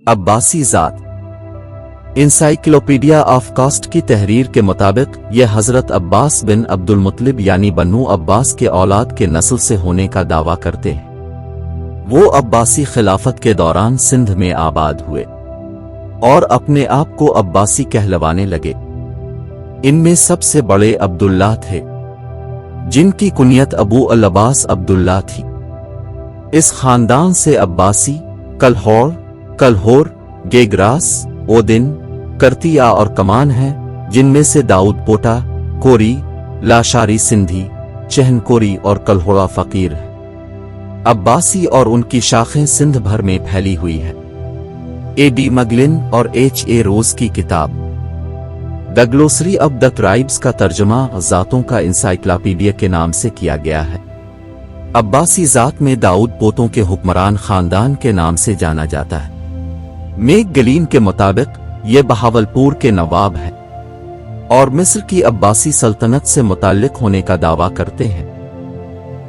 عباسی ذات encyclopedia of cost کی تحریر کے مطابق یہ حضرت عباس بن عبد المطلب یعنی بنو عباس کے اولاد کے نسل سے ہونے کا دعویٰ کرتے ہیں۔ وہ عباسی خلافت کے دوران سندھ میں آباد ہوئے اور اپنے آپ کو عباسی کہلوانے لگے۔ ان میں سب سے بڑے عبداللہ تھے، جن کی کنیت ابو العباس عبداللہ تھی۔ اس خاندان سے عباسی، کلہور، گیگراس، اودن، کرتیا اور کمان ہیں، جن میں سے داؤد پوٹا، کوری، لاشاری سندھی، چہن کوری اور کلہوڑا فقیر ہیں۔ عباسی اور ان کی شاخیں سندھ بھر میں پھیلی ہوئی ہیں۔ اے ڈی مگلن اور ایچ اے روز کی کتاب دی گلوسری آف دی ٹرائبز کا ترجمہ ذاتوں کا انسائکلوپیڈیا کے نام سے کیا گیا ہے۔ عباسی ذات میں داؤد پوتوں کے حکمران خاندان کے نام سے جانا جاتا ہے۔ میک گلین کے مطابق یہ بہاولپور کے نواب ہیں اور مصر کی عباسی سلطنت سے متعلق ہونے کا دعویٰ کرتے ہیں۔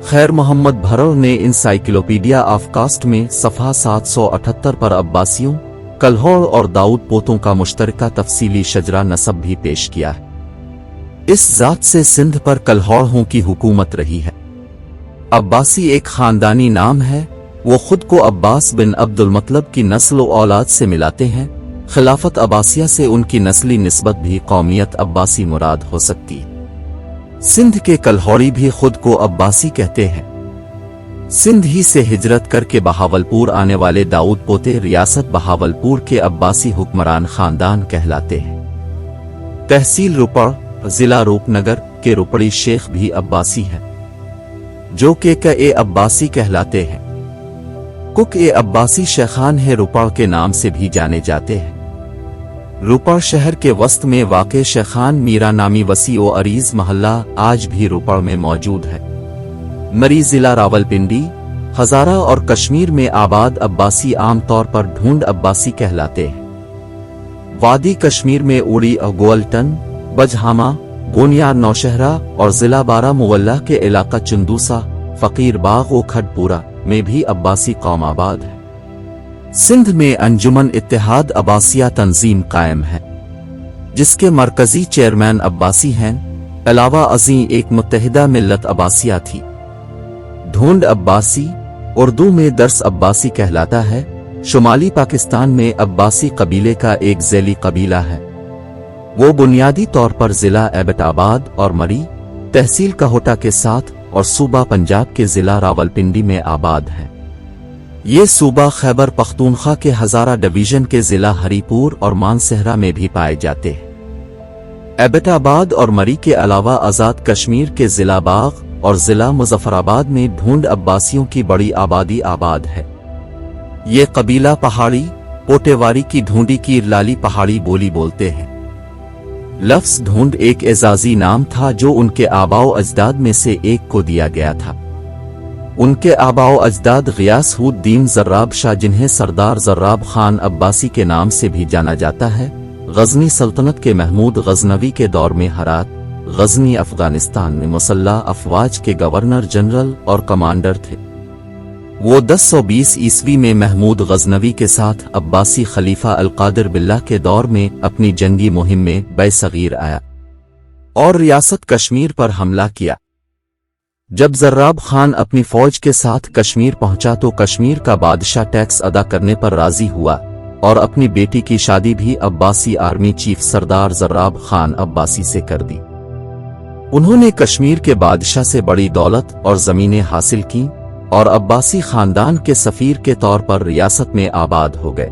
خیر محمد بھرر نے انسائکلوپیڈیا آف کاسٹ میں صفحہ 778 پر عباسیوں، کلہوڑ اور داؤد پوتوں کا مشترکہ تفصیلی شجرہ نسب بھی پیش کیا ہے۔ اس ذات سے سندھ پر کلہوڑوں کی حکومت رہی ہے۔ عباسی ایک خاندانی نام ہے۔ وہ خود کو عباس بن عبد المطلب کی نسل و اولاد سے ملاتے ہیں۔ خلافت عباسیہ سے ان کی نسلی نسبت بھی قومیت عباسی مراد ہو سکتی ہے۔ سندھ کے کلہوڑی بھی خود کو عباسی کہتے ہیں۔ سندھ ہی سے ہجرت کر کے بہاولپور آنے والے داؤد پوتے ریاست بہاولپور کے عباسی حکمران خاندان کہلاتے ہیں۔ تحصیل روپڑ، ضلع روپ نگر کے روپڑی شیخ بھی عباسی ہیں، جو کہ اے عباسی کہلاتے ہیں۔ کک اے عباسی شیخان ہے روپڑ کے نام سے بھی جانے جاتے ہیں۔ روپڑ شہر کے وسط میں واقع شیخان میرا نامی وسیع و عریض محلہ آج بھی روپڑ میں موجود ہے۔ مری ضلع راولپنڈی، ہزارہ اور کشمیر میں آباد عباسی عام طور پر ڈھونڈ عباسی کہلاتے ہیں۔ وادی کشمیر میں اوڑی اور گولٹن، بجہامہ، گونیار نوشہرہ اور ضلع بارہ مولہ کے علاقہ چندوسا، فقیر باغ و کھڈپورہ میں بھی عباسی قوم آباد ہے۔ سندھ میں انجمن اتحاد عباسیہ تنظیم قائم ہے، جس کے مرکزی چیئرمین عباسی ہیں۔ علاوہ ازیں ایک متحدہ ملت عباسیہ تھی۔ ڈھونڈ عباسی اردو میں درس عباسی کہلاتا ہے، شمالی پاکستان میں عباسی قبیلے کا ایک ذیلی قبیلہ ہے۔ وہ بنیادی طور پر ضلع ایبٹ آباد اور مری، تحصیل کہوٹہ کے ساتھ اور صوبہ پنجاب کے ضلع راولپنڈی میں آباد ہے۔ یہ صوبہ خیبر پختونخوا کے ہزارہ ڈویژن کے ضلع ہری پور اور مانسہرہ میں بھی پائے جاتے ہیں۔ ایبٹ آباد اور مری کے علاوہ آزاد کشمیر کے ضلع باغ اور ضلع مظفرآباد میں ڈھونڈ عباسیوں کی بڑی آبادی آباد ہے۔ یہ قبیلہ پہاڑی پوٹیواری کی ڈھونڈی کی لالی پہاڑی بولی بولتے ہیں۔ لفظ ڈھونڈ ایک اعزازی نام تھا جو ان کے آباء و اجداد میں سے ایک کو دیا گیا تھا۔ ان کے آباء و اجداد غیاث الدین زراب شاہ، جنہیں سردار زراب خان عباسی کے نام سے بھی جانا جاتا ہے، غزنی سلطنت کے محمود غزنوی کے دور میں ہرات، غزنی افغانستان میں مسلح افواج کے گورنر جنرل اور کمانڈر تھے۔ وہ 1020 عیسوی میں محمود غزنوی کے ساتھ عباسی خلیفہ القادر باللہ کے دور میں اپنی جنگی مہم میں بے صغیر آیا اور ریاست کشمیر پر حملہ کیا۔ جب زراب خان اپنی فوج کے ساتھ کشمیر پہنچا تو کشمیر کا بادشاہ ٹیکس ادا کرنے پر راضی ہوا اور اپنی بیٹی کی شادی بھی عباسی آرمی چیف سردار زراب خان عباسی سے کر دی۔ انہوں نے کشمیر کے بادشاہ سے بڑی دولت اور زمینیں حاصل کیں اور عباسی خاندان کے سفیر کے طور پر ریاست میں آباد ہو گئے۔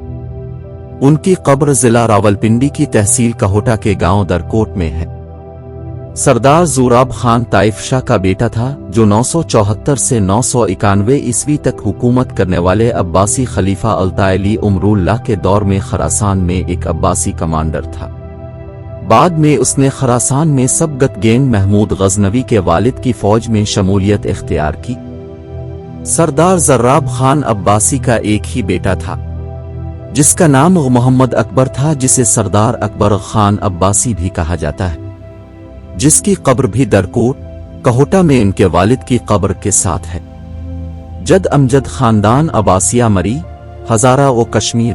ان کی قبر ضلع راولپنڈی کی تحصیل کہوٹہ کے گاؤں درکوٹ میں ہے۔ سردار زوراب خان طائف شاہ کا بیٹا تھا، جو 974 سے 991 عیسوی تک حکومت کرنے والے عباسی خلیفہ الطائلی امر اللہ کے دور میں خراسان میں ایک عباسی کمانڈر تھا۔ بعد میں اس نے خراسان میں سبکت گینگ محمود غزنوی کے والد کی فوج میں شمولیت اختیار کی۔ سردار زراب خان عباسی کا ایک ہی بیٹا تھا، جس کا نام محمد اکبر تھا، جسے سردار اکبر خان عباسی بھی کہا جاتا ہے، جس کی قبر بھی درکوٹ کہوٹہ میں ان کے والد کی قبر کے ساتھ ہے۔ جد امجد خاندان عباسیہ مری، ہزارہ و کشمیر